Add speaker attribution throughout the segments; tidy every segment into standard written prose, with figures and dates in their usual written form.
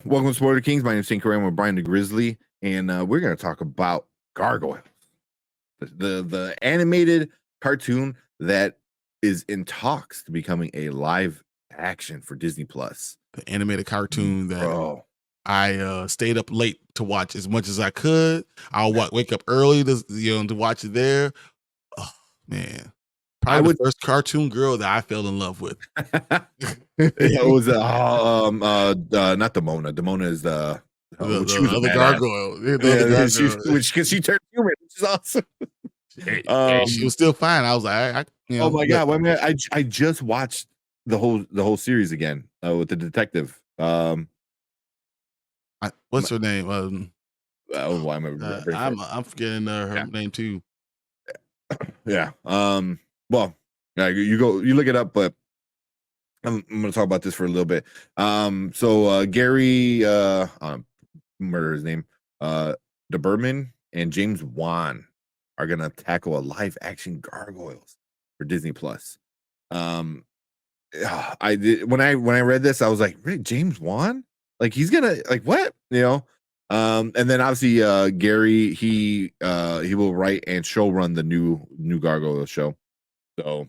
Speaker 1: Welcome to Spoiler Kings. My name is St. Karam with Brian the Grizzly, and we're going to talk about Gargoyles, the animated cartoon that is in talks to becoming a live action for Disney Plus.
Speaker 2: The animated cartoon that
Speaker 1: Bro,
Speaker 2: I stayed up late to watch as much as I could. I'll wake up early to watch it there. Oh man,
Speaker 1: I
Speaker 2: probably the
Speaker 1: would.
Speaker 2: first cartoon girl that I fell in love with.
Speaker 1: It was not Demona. Demona is when she was a
Speaker 2: other
Speaker 1: badass.
Speaker 2: gargoyle, the other
Speaker 1: Yeah,
Speaker 2: gargoyle.
Speaker 1: because she turned human, which is awesome.
Speaker 2: Hey, she was still fine. I was like,
Speaker 1: Oh my god! Well, I mean, I just watched the whole series again with the detective.
Speaker 2: What's her name?
Speaker 1: Why am I
Speaker 2: I'm forgetting her name too.
Speaker 1: Yeah. Well, yeah, you look it up, but I'm gonna talk about this for a little bit. So Gary, murder his name, Dauberman and James Wan are gonna tackle a live action Gargoyles for Disney Plus. I did when I read this, I was like, really, James Wan? Like he's gonna like what? And then obviously Gary he will write and showrun the new Gargoyle show. So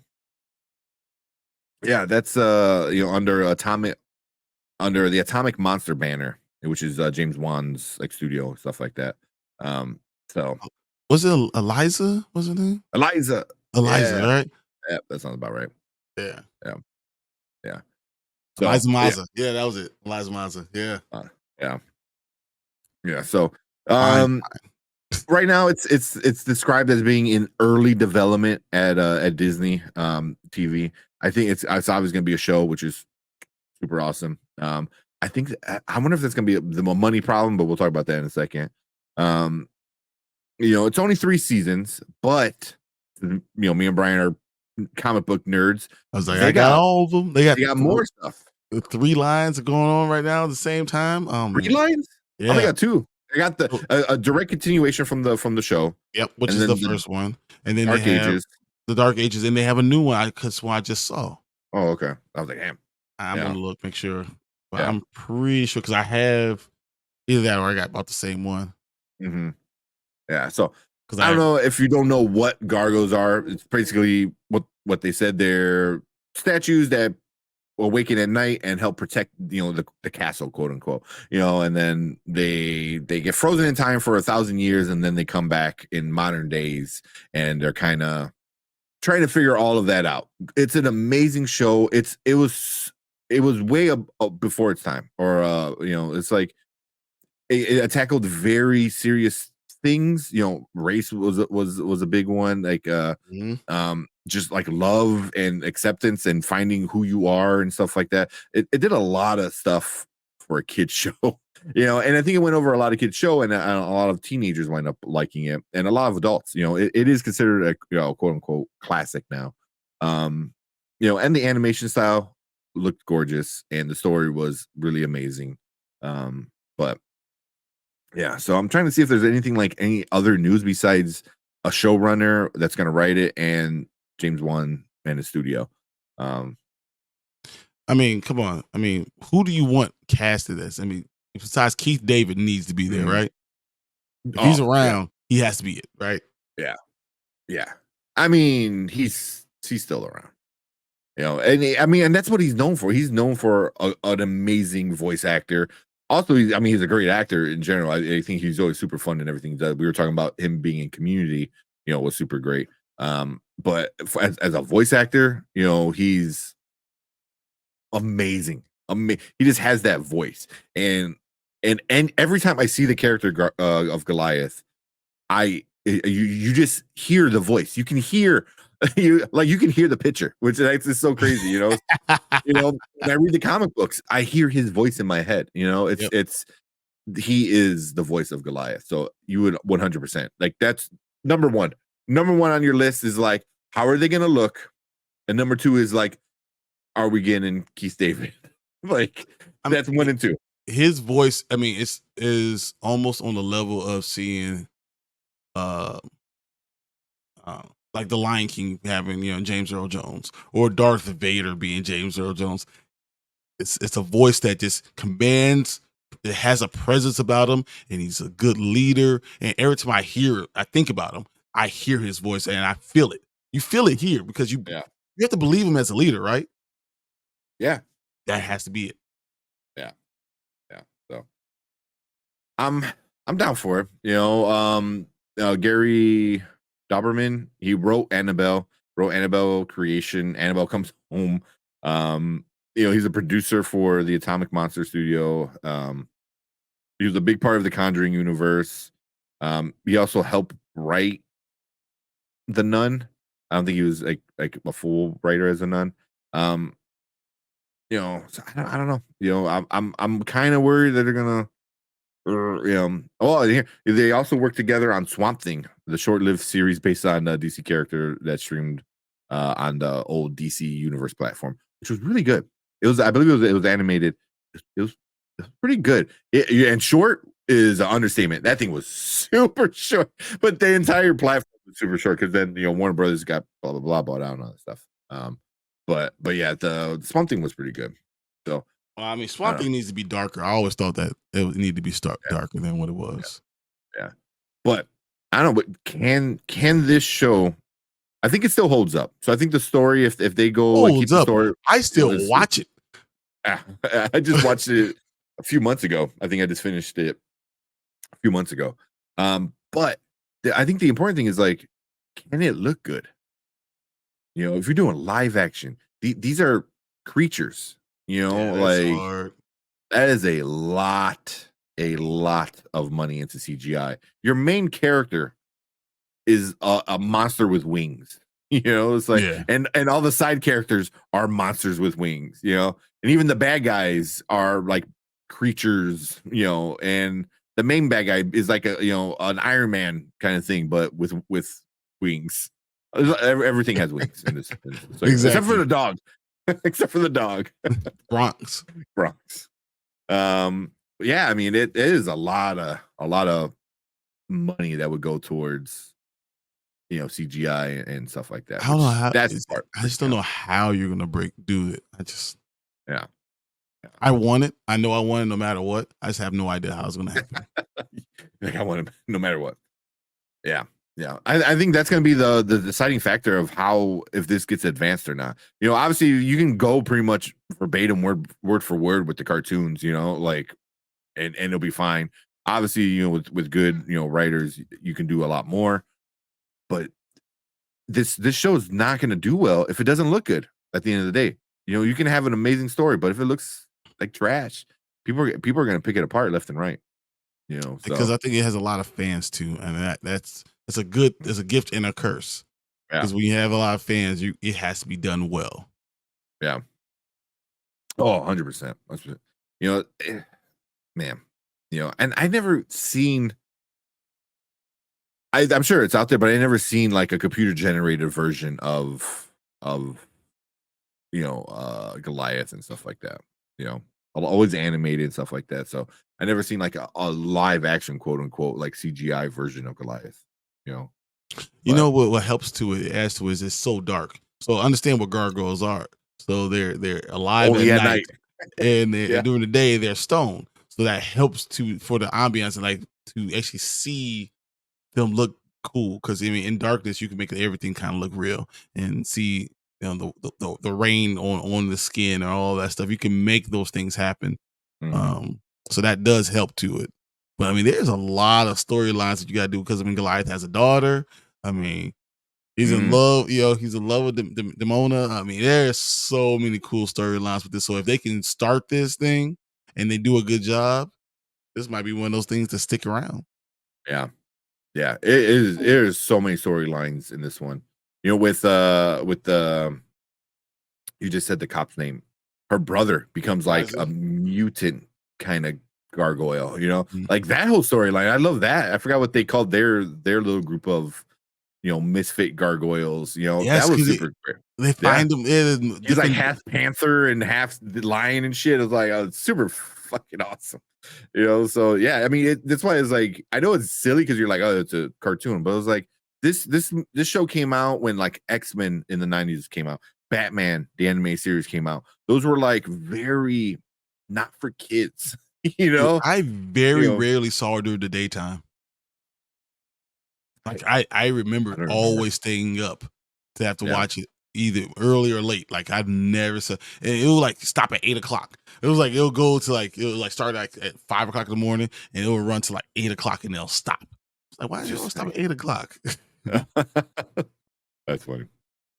Speaker 1: yeah, that's under the Atomic Monster banner, which is James Wan's like studio stuff like that. So
Speaker 2: Was it Eliza? Was her name?
Speaker 1: Eliza,
Speaker 2: Eliza, right?
Speaker 1: yeah, that sounds about right.
Speaker 2: Yeah.
Speaker 1: Yeah, yeah. So
Speaker 2: Eliza Maza. Yeah, that was it. Eliza Maza. Yeah.
Speaker 1: Yeah, yeah. So
Speaker 2: Fine.
Speaker 1: right now it's described as being in early development at Disney TV. I think it's obviously going to be a show, which is super awesome. I think I wonder if that's going to be the money problem, but we'll talk about that in a second. It's only 3 seasons, but me and Brian are comic book nerds.
Speaker 2: I was like, I got all of them. They got
Speaker 1: more stuff.
Speaker 2: 3 lines going on right now at the same time.
Speaker 1: 3 lines?
Speaker 2: Yeah.
Speaker 1: Oh, they got 2. They got a direct continuation from the show.
Speaker 2: Yep, which is the first one. And then
Speaker 1: Dark
Speaker 2: they have
Speaker 1: Ages.
Speaker 2: the Dark Ages, and they have a new one because I just saw.
Speaker 1: Oh, okay. I was like, damn.
Speaker 2: I'm gonna look, make sure. But
Speaker 1: Yeah.
Speaker 2: I'm pretty sure because I have either that or I got about the same one.
Speaker 1: Mm-hmm. Yeah. So because I don't know if you don't know what gargoyles are. It's basically what they said. They're statues that awaken at night and help protect the castle, quote unquote. And then they get frozen in time for 1,000 years, and then they come back in modern days, and they're kind of trying to figure all of that out. It's an amazing show. It was way before its time, or it's like it tackled very serious things. Race was a big one, like just like love and acceptance and finding who you are and stuff like that. It did a lot of stuff for a kid show. And I think it went over a lot of kids show, and a lot of teenagers wind up liking it, and a lot of adults. It is considered a quote unquote classic now. And the animation style looked gorgeous, and the story was really amazing. But yeah, so I'm trying to see if there's anything like any other news besides a showrunner that's going to write it and James Wan and his studio.
Speaker 2: I mean, come on. I mean, who do you want casted as? I mean, besides Keith David needs to be there, right? If he's around, he has to be it, right?
Speaker 1: Yeah. Yeah. I mean, he's still around. And that's what he's known for. He's known for an amazing voice actor. Also, he's a great actor in general. I think he's always super fun and everything he does. We were talking about him being in Community, was super great. But as a voice actor, he's amazing. He just has that voice, and every time I see the character of Goliath, you just hear the voice. You can hear you can hear the picture, which is so crazy. When I read the comic books, I hear his voice in my head. He is the voice of Goliath. So you would 100% like that's number one. Number one on your list is like, how are they going to look? And number 2 is like, are we getting Keith David? That's 1 and 2.
Speaker 2: His voice, I mean, is almost on the level of seeing, like the Lion King having James Earl Jones, or Darth Vader being James Earl Jones. It's a voice that just commands it has a presence about him, and he's a good leader. And every time I think about him, I hear his voice and I feel it. You feel it here because you have to believe him as a leader, right?
Speaker 1: Yeah.
Speaker 2: That has to be it.
Speaker 1: Yeah. Yeah. So I'm down for it. Gary Dauberman, he wrote Annabelle Creation. Annabelle Comes Home. He's a producer for the Atomic Monster Studio. He was a big part of the Conjuring universe. He also helped write The Nun. I don't think he was like a full writer as a nun. So I don't know. I'm kind of worried that they're gonna. They also worked together on Swamp Thing, the short-lived series based on a DC character that streamed on the old DC Universe platform, which was really good. I believe it was animated. It was pretty good. And short is an understatement. That thing was super short, but the entire platform was super short because then Warner Brothers got blah blah blah bought out and all that stuff. But yeah, the Swamp Thing was pretty good. So.
Speaker 2: Well, I mean, Swamp Thing needs to be darker. I always thought that it needed to be darker than what it was.
Speaker 1: Yeah. But I don't know. But can this show? I think it still holds up. So I think the story, if they go and keep the story,
Speaker 2: I still watch it.
Speaker 1: I just watched it a few months ago. I think I just finished it a few months ago. But I think the important thing is can it look good? If you're doing live action, these are creatures. That is a lot of money into CGI. Your main character is a monster with wings. It's and all the side characters are monsters with wings. And even the bad guys are like creatures. And the main bad guy is like an Iron Man kind of thing, but with wings. Everything has wings in this. Exactly. Except for the dog. Except for the dog.
Speaker 2: Bronx.
Speaker 1: Yeah, I mean it is a lot of money that would go towards CGI and stuff like that.
Speaker 2: I don't know how
Speaker 1: that's the part.
Speaker 2: I just don't know how you're gonna do it.
Speaker 1: Yeah.
Speaker 2: I want it. I know I want it no matter what. I just have no idea how it's gonna happen.
Speaker 1: I want it no matter what. Yeah. Yeah, I think that's going to be the deciding factor of how if this gets advanced or not. Obviously you can go pretty much verbatim word for word with the cartoons. And it'll be fine. Obviously, with good writers, you can do a lot more. But this show is not going to do well if it doesn't look good. At the end of the day, you can have an amazing story, but if it looks like trash, people are going to pick it apart left and right.
Speaker 2: Because I think it has a lot of fans too, and it's a gift and a curse. Because when you have a lot of fans, it has to be done well.
Speaker 1: Yeah. Oh, 100%. Man, and I never seen. I'm sure it's out there, but I never seen like a computer generated version of Goliath and stuff like that. Always animated and stuff like that. So I never seen like a live action quote unquote like CGI version of Goliath.
Speaker 2: What helps to it adds to it is it's so dark. So understand what gargoyles are. So they're alive at night. And during the day they're stone. So that helps for the ambiance and like to actually see them look cool. Because in darkness you can make everything kind of look real and see the rain on the skin and all that stuff. You can make those things happen.
Speaker 1: Mm-hmm.
Speaker 2: So that does help to it. But I mean, there's a lot of storylines that you gotta do because Goliath has a daughter. I mean, he's in love, he's in love with Demona. I mean, there's so many cool storylines with this. So if they can start this thing and they do a good job, this might be one of those things to stick around.
Speaker 1: Yeah. Yeah. There's so many storylines in this one. With the you just said the cop's name. Her brother becomes like a mutant kind of gargoyle, like that whole storyline. I love that. I forgot what they called their little group of misfit gargoyles. That was super great.
Speaker 2: They find them.
Speaker 1: He's like half panther and half lion and shit. It's like it's super fucking awesome. So yeah, I mean that's why it's like I know it's silly because you're like, oh, it's a cartoon, but it was like this show came out when like X-Men in the 90s came out. Batman, the anime series came out. Those were like very not for kids. You know,
Speaker 2: I very rarely saw her during the daytime. Like I remember
Speaker 1: don't remember.
Speaker 2: always staying up to have to watch it either early or late. Like I've never saw, and it will like stop at 8 o'clock. It was like it'll go to like it'll like start like at 5 o'clock in the morning, and it will run to like 8 o'clock, and they'll stop. It's like why did it stop at 8 o'clock?
Speaker 1: That's funny.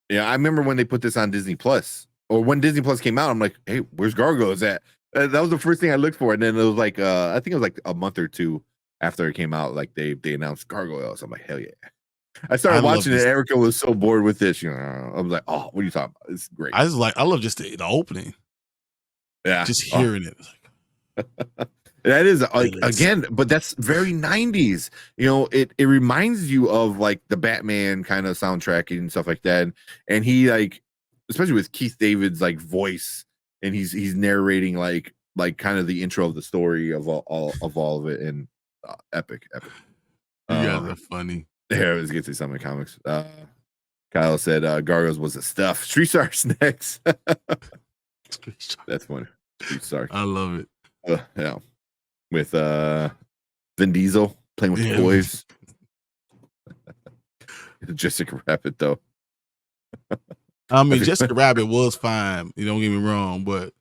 Speaker 1: Yeah, I remember when they put this on Disney Plus, or when Disney Plus came out. I'm like, hey, where's Gargoyles at? That was the first thing I looked for, and then it was like, I think it was like a month or two after it came out, like they announced Gargoyles. I'm like, hell yeah! I started watching it. Erica was so bored with this. You know, I was like, oh, what are you talking about? It's great.
Speaker 2: I love just the opening.
Speaker 1: Yeah,
Speaker 2: just hearing it.
Speaker 1: That is again, but that's very 90s. You know, it reminds you of like the Batman kind of soundtrack and stuff like that. And he like, especially with Keith David's like voice, and he's narrating like kind of the intro of the story of all of it, and epic.
Speaker 2: You guys are funny.
Speaker 1: Yeah, let's get to some of the comics. Kyle said Gargoyles was the stuff. Street Stars next. That's funny. Street Stars.
Speaker 2: I love it.
Speaker 1: Yeah. With Vin Diesel playing with toys. Jessica Rabbit, though.
Speaker 2: I mean, Jessica Rabbit was fine. You don't get me wrong, but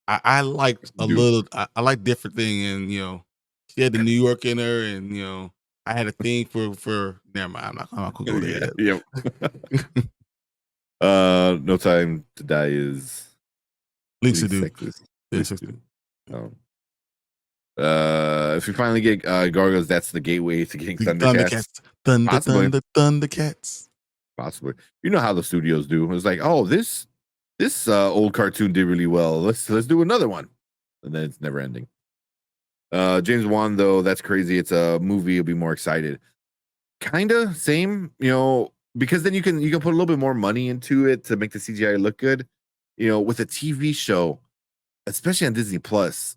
Speaker 2: I liked a little. I like different thing, and you know, she had the New York in her, and you know, I had a thing for. Never mind, I'm not gonna go there.
Speaker 1: Yep. No Time to Die is
Speaker 2: Lisa do.
Speaker 1: If we finally get Gargoyles, that's the gateway to getting Thundercats.
Speaker 2: Thundercats.
Speaker 1: Possibly. You know how the studios do. It's like, oh, this old cartoon did really well. Let's do another one, and then it's never ending. James Wan, though, that's crazy. It's a movie. You'll be more excited. Kinda same, you know, because then you can put a little bit more money into it to make the CGI look good. You know, with a TV show, especially on Disney Plus,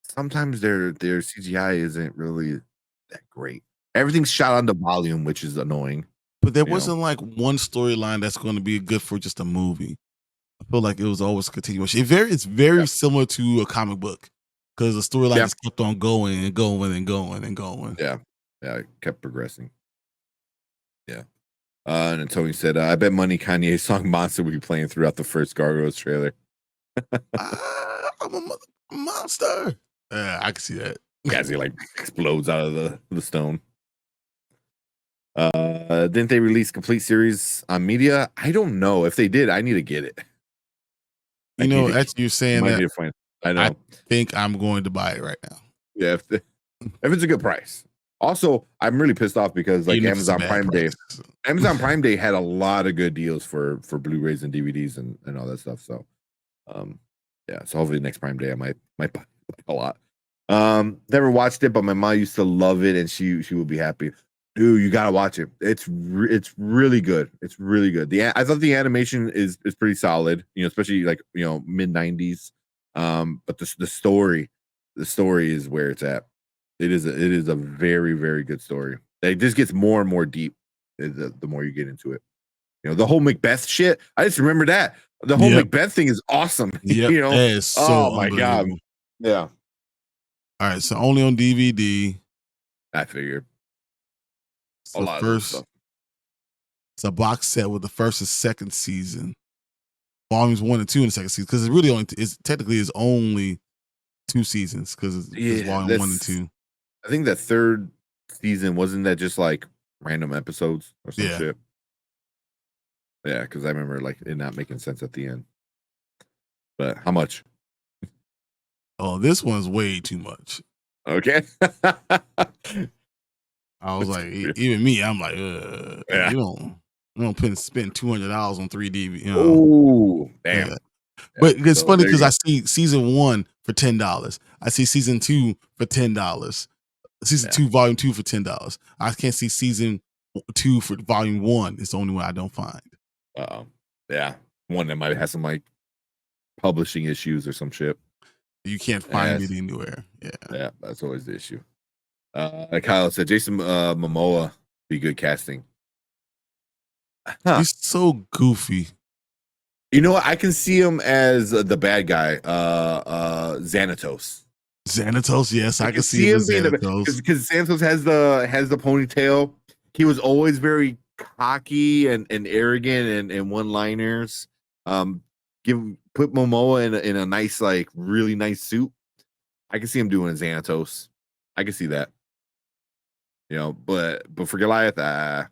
Speaker 1: sometimes their CGI isn't really that great. Everything's shot on the volume, which is annoying.
Speaker 2: But there wasn't like one storyline that's going to be good for just a movie. I feel like it was always continuous. It's very similar to a comic book because the storyline just kept on going and going and going and going.
Speaker 1: Yeah, it kept progressing. Yeah. And then Tony said, I bet money Kanye's song Monster will be playing throughout the first Gargoyles trailer.
Speaker 2: I'm a monster. I can see that.
Speaker 1: As he like explodes out of the stone. Didn't they release complete series on media? I don't know. If they did, I need to get it.
Speaker 2: You know, as you're saying that,
Speaker 1: I know.
Speaker 2: I think I'm going to buy it right now.
Speaker 1: Yeah, if it's a good price. Also, I'm really pissed off because like Amazon Prime Day had a lot of good deals for Blu-rays and DVDs and all that stuff. So, so hopefully next Prime Day I might buy a lot. Never watched it, but my mom used to love it, and she would be happy. Dude, you gotta watch it. It's really good. It's really good. I thought the animation is pretty solid. You know, especially like mid 90s. But the story is where it's at. It is a very, very good story. It just gets more and more deep the more you get into it. You know, the whole Macbeth shit. I just remember that. The whole Macbeth thing is awesome.
Speaker 2: Yep.
Speaker 1: You know,
Speaker 2: is so
Speaker 1: oh my god. Yeah.
Speaker 2: All right, so only on DVD.
Speaker 1: I figured.
Speaker 2: So a lot of stuff. It's a box set with the first and second season, volumes 1 and 2 in the second season, because it really technically is only 2 seasons because it's volume 1 and 2.
Speaker 1: I think that third season wasn't that just like random episodes or some shit. Yeah, because I remember like it not making sense at the end. But how much?
Speaker 2: Oh, this one's way too much.
Speaker 1: Okay.
Speaker 2: I was like, even me, I'm like, you don't spend $200 on 3D. You know?
Speaker 1: Oh, damn.
Speaker 2: Yeah. But it's funny because I see season 1 for $10. I see season 2 for $10. Season 2, volume 2 for $10. I can't see season 2 for volume 1. It's the only one I don't find.
Speaker 1: Yeah. One that might have some like publishing issues or some shit.
Speaker 2: You can't find it anywhere.
Speaker 1: Yeah, that's always the issue. Like Kyle said, Jason Momoa be good casting.
Speaker 2: He's so goofy.
Speaker 1: You know what? I can see him as the bad guy, Xanatos.
Speaker 2: Xanatos, yes, I can see him being Xanatos
Speaker 1: because Santos has the ponytail. He was always very cocky and arrogant and one-liners. Put Momoa in a nice, like really nice suit. I can see him doing Xanatos. I can see that. But for Goliath, I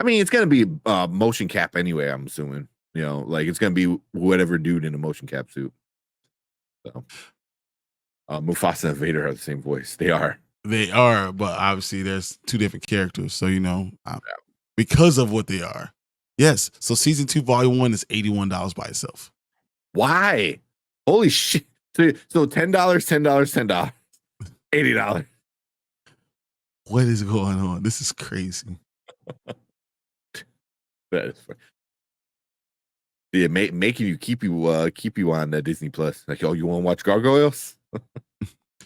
Speaker 1: mean, it's gonna be motion cap anyway. I'm assuming. Like it's gonna be whatever dude in a motion cap suit. So, Mufasa and Vader have the same voice. They are,
Speaker 2: but obviously there's two different characters. So because of what they are. Yes. So season 2, volume 1 is $81 by itself.
Speaker 1: Why? Holy shit! So $10, $10, $80.
Speaker 2: What is going on? This is crazy.
Speaker 1: That is funny. Yeah, making you keep you on Disney Plus. Like, oh, you want to watch Gargoyles?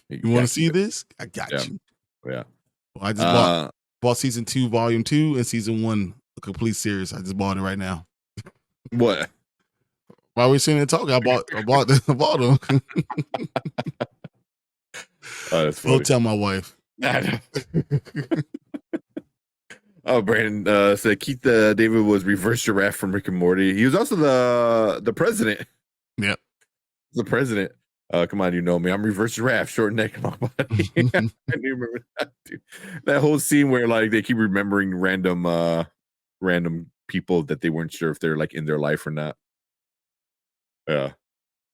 Speaker 2: You want to see this? I got you.
Speaker 1: Yeah.
Speaker 2: Well, I just bought season 2, volume 2, and season 1, a complete series. I just bought it right now.
Speaker 1: What?
Speaker 2: While we're sitting there talking, I bought them.
Speaker 1: Oh, that's funny.
Speaker 2: Don't tell my wife.
Speaker 1: Oh, Brandon said Keith David was reverse giraffe from Rick and Morty. He was also the president.
Speaker 2: Yep.
Speaker 1: The president. Come on, you know me. I'm reverse giraffe, short neck, long body. I do remember that, dude. That whole scene where like they keep remembering random people that they weren't sure if they're like in their life or not. Yeah,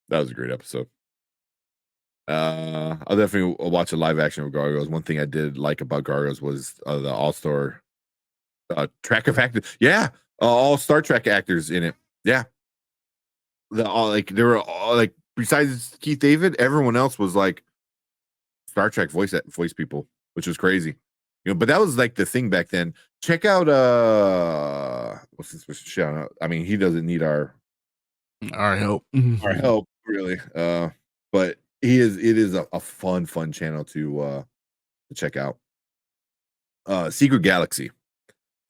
Speaker 1: that was a great episode. I'll definitely watch a live action of Gargoyles. One thing I did like about Gargoyles was the all-star track of actors. Yeah, all Star Trek actors in it. Yeah, they were all like, besides Keith David, everyone else was like Star Trek voice people, which was crazy. But that was like the thing back then. Check out what's this shout out? I mean, he doesn't need our
Speaker 2: help.
Speaker 1: Our help, really. But it is a fun channel to check out. Secret Galaxy.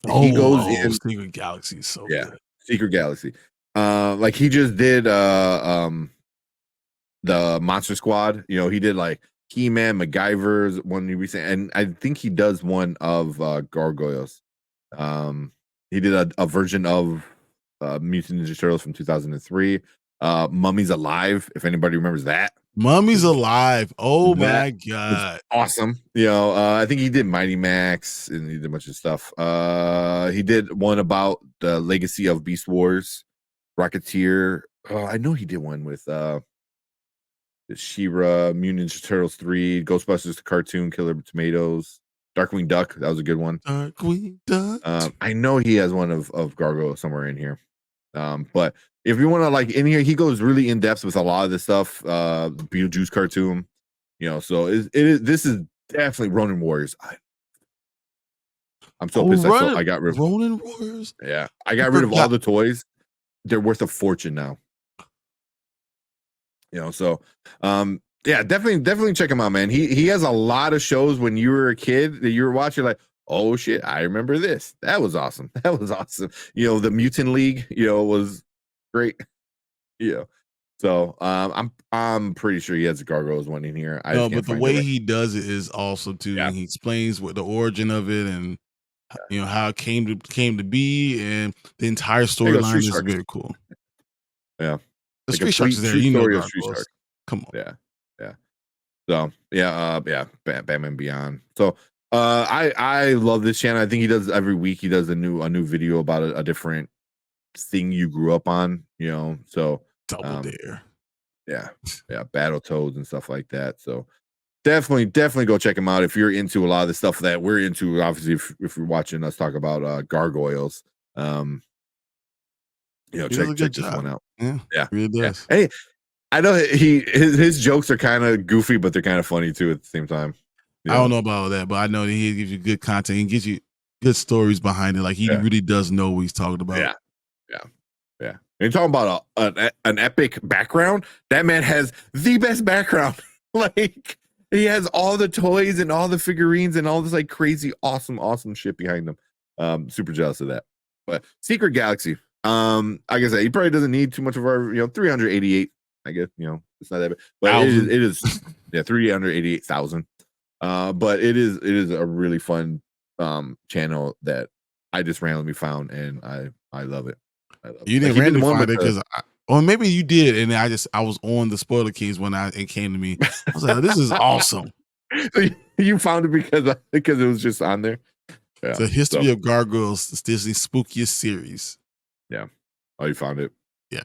Speaker 1: He goes in
Speaker 2: Secret Galaxy is so good.
Speaker 1: Secret Galaxy. Like he just did the Monster Squad. He did like He-Man, MacGyver's one recent, and I think he does one of Gargoyles. He did a version of Mutant Ninja Turtles from 2003. Mummy's Alive, if anybody remembers that.
Speaker 2: Mummy's Alive. Oh my god,
Speaker 1: awesome! I think he did Mighty Max and he did a bunch of stuff. He did one about the legacy of Beast Wars, Rocketeer. I know he did one with She-Ra, Mutant Ninja Turtles 3, Ghostbusters the cartoon, Killer Tomatoes, Darkwing Duck. That was a good one.
Speaker 2: Darkwing Duck.
Speaker 1: I know he has one of Gargoyle somewhere in here. But if you want to like in here, he goes really in depth with a lot of this stuff. Beetlejuice cartoon, so this is definitely Ronin Warriors. I'm so pissed. I got rid of
Speaker 2: Ronin Warriors.
Speaker 1: Yeah, I got rid of all the toys. They're worth a fortune now. So yeah, definitely check him out, man. He has a lot of shows when you were a kid that you were watching, like, oh shit, I remember this. That was awesome. The Mutant League, was great. So I'm pretty sure he has a Gargoyles one in here.
Speaker 2: But the way he does it is awesome too. Yeah. And he explains what the origin of it and how it came to be, and the entire storyline is very cool.
Speaker 1: Yeah.
Speaker 2: The Street Sharks is there, Come on.
Speaker 1: Yeah. So Batman Beyond. So I love this channel. I think he does every week. He does a new video about a different thing you grew up on. So
Speaker 2: Double Dare.
Speaker 1: Yeah, Battletoads and stuff like that. So definitely go check him out if you're into a lot of the stuff that we're into. Obviously, if you're watching us talk about Gargoyles, check this one out.
Speaker 2: Yeah, really does.
Speaker 1: Yeah. Hey, I know his jokes are kind of goofy, but they're kind of funny too at the same time.
Speaker 2: I don't know about that, but I know that he gives you good content. He gives you good stories behind it. Like he really does know what he's talking about.
Speaker 1: Yeah. And you're talking about an epic background. That man has the best background. Like he has all the toys and all the figurines and all this like crazy, awesome shit behind them. Super jealous of that. But Secret Galaxy. Like I said, he probably doesn't need too much of our, 388. I guess, It's not that bad, but it is 388,000. But it is a really fun channel that I just randomly found, and I love it.
Speaker 2: You didn't randomly find it because, or maybe you did, and I was on the Spoiler Kings when it came to me. I was like, "This is awesome."
Speaker 1: So you found it because it was just on there. Yeah.
Speaker 2: It's a history of Gargoyles, it's Disney's spookiest series.
Speaker 1: Yeah. Oh, you found it.
Speaker 2: Yeah.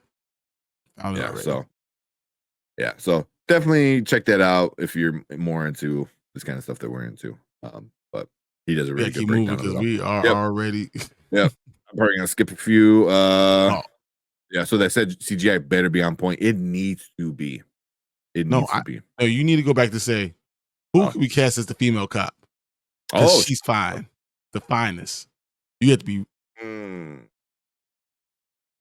Speaker 1: So definitely check that out if you're more into this kind of stuff that we're into. But he does a really good breakdown
Speaker 2: because we are already.
Speaker 1: Yeah. I'm probably gonna skip a few. Yeah. So that said, CGI better be on point. It needs to be. It needs to be.
Speaker 2: No, you need to go back to say, who can we cast as the female cop? Oh, she's fine. The finest. You have to be.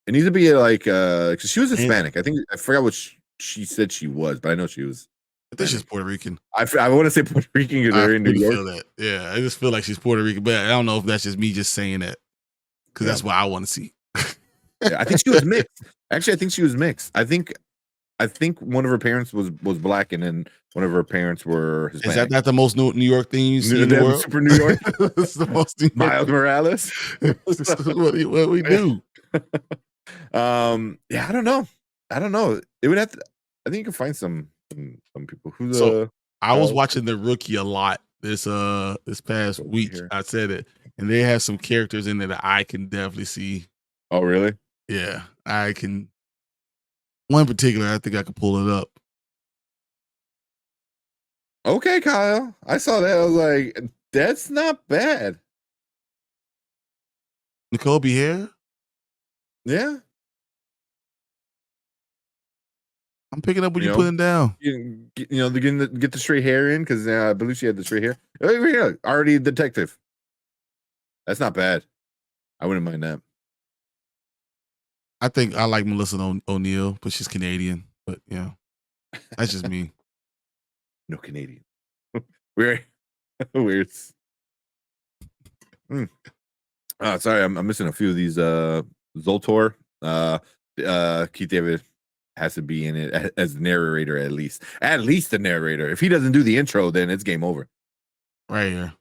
Speaker 1: It needs to be like because she was Hispanic. I think I forgot what she said she was, but I know she was.
Speaker 2: I think she's Puerto Rican.
Speaker 1: I want to say Puerto Rican because they're in New York.
Speaker 2: Feel that. Yeah, I just feel like she's Puerto Rican, but I don't know if that's just me just saying that because that's what I want to see.
Speaker 1: Yeah, I think she was mixed. Actually, I think she was mixed. I think one of her parents was black, and then one of her parents were Hispanic.
Speaker 2: Is that the most New York thing you see in the world?
Speaker 1: Super New York.
Speaker 2: It's the most New York.
Speaker 1: Miles Morales.
Speaker 2: what we do.
Speaker 1: Yeah, I don't know. It would have to. I think you can find some people who.
Speaker 2: So I was watching The Rookie a lot this past week. I said it, and they have some characters in there that I can definitely see.
Speaker 1: Oh, really?
Speaker 2: Yeah, I can. One in particular, I think I could pull it up.
Speaker 1: Okay, Kyle. I saw that. I was like, that's not bad.
Speaker 2: Nicole Behaire?
Speaker 1: Yeah.
Speaker 2: I'm picking up what you're putting down.
Speaker 1: Get the straight hair in because I believe she had the straight hair. Oh, yeah, already a detective. That's not bad. I wouldn't mind that.
Speaker 2: I think I like Melissa O'Neill, but she's Canadian. But that's just me.
Speaker 1: No Canadian. Weird. Weird. Sorry, I'm missing a few of these. Zoltor. Keith David has to be in it as the narrator at least. At least the narrator. If he doesn't do the intro, then it's game over.
Speaker 2: Right here.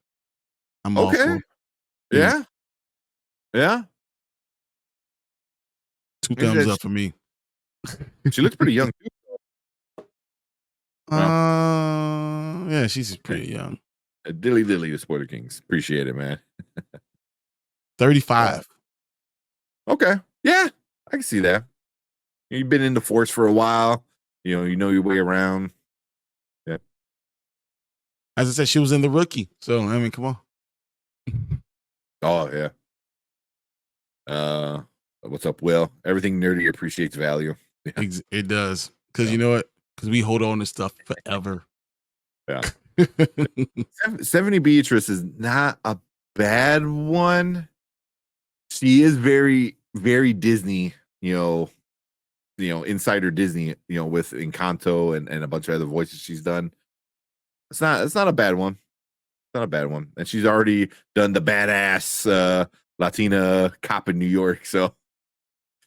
Speaker 2: I'm
Speaker 1: okay.
Speaker 2: All for
Speaker 1: yeah. Yeah.
Speaker 2: 2 thumbs up for me.
Speaker 1: She looks pretty young too.
Speaker 2: Yeah, she's pretty young.
Speaker 1: Dilly the Spoiler Kings. Appreciate it, man.
Speaker 2: 35.
Speaker 1: Okay. Yeah, I can see that. You've been in the force for a while. You know your way around. Yeah.
Speaker 2: As I said, she was in The Rookie. So I mean, come on.
Speaker 1: Oh yeah. What's up, Will? Everything nerdy appreciates value. Yeah.
Speaker 2: It does. Because you know what? Because we hold on to stuff forever.
Speaker 1: Yeah. 70 Beatrice is not a bad one. She is very, very Disney, insider Disney, with Encanto and a bunch of other voices she's done. It's not a bad one. It's not a bad one. And she's already done the badass Latina cop in New York. So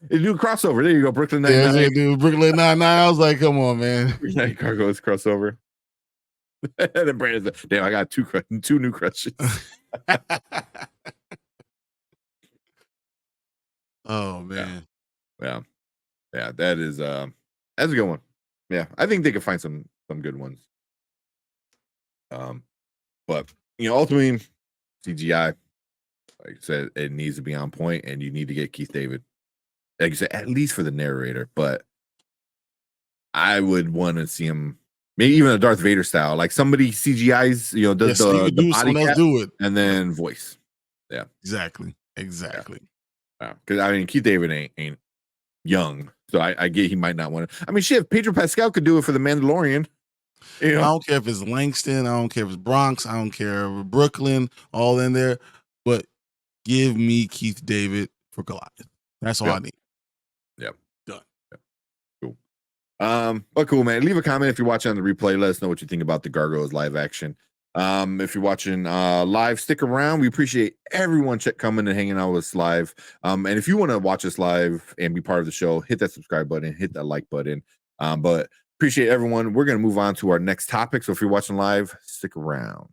Speaker 1: they do a crossover. There you go, Brooklyn Nine-Nine.
Speaker 2: Yeah, they do Brooklyn Nine-Nine. I was like, come on, man.
Speaker 1: Gargoyles crossover. And then Brandon's like, damn, I got two new crushes.
Speaker 2: Oh man.
Speaker 1: Yeah. That is that's a good one. Yeah, I think they could find some good ones. But ultimately, CGI, like I said, it needs to be on point, and you need to get Keith David, like you said, at least for the narrator. But I would want to see him, maybe even a Darth Vader style, like somebody CGI's, does the body cap,
Speaker 2: do it,
Speaker 1: and then voice. Yeah,
Speaker 2: exactly.
Speaker 1: Yeah, because I mean, Keith David ain't young, so I get he might not want to. I mean, shit, Pedro Pascal could do it for the Mandalorian.
Speaker 2: I don't care if it's Langston, I don't care if it's Bronx, I don't care if it's Brooklyn, all in there, but give me Keith David for Goliath. That's all I need.
Speaker 1: Yep.
Speaker 2: Done.
Speaker 1: Yep. Cool. But cool, man. Leave a comment if you're watching on the replay. Let us know what you think about the Gargoyles live action. If you're watching live, stick around. We appreciate everyone coming and hanging out with us live. And if you want to watch us live and be part of the show, hit that subscribe button, hit that like button. But Appreciate everyone. We're going to move on to our next topic. So if you're watching live, stick around.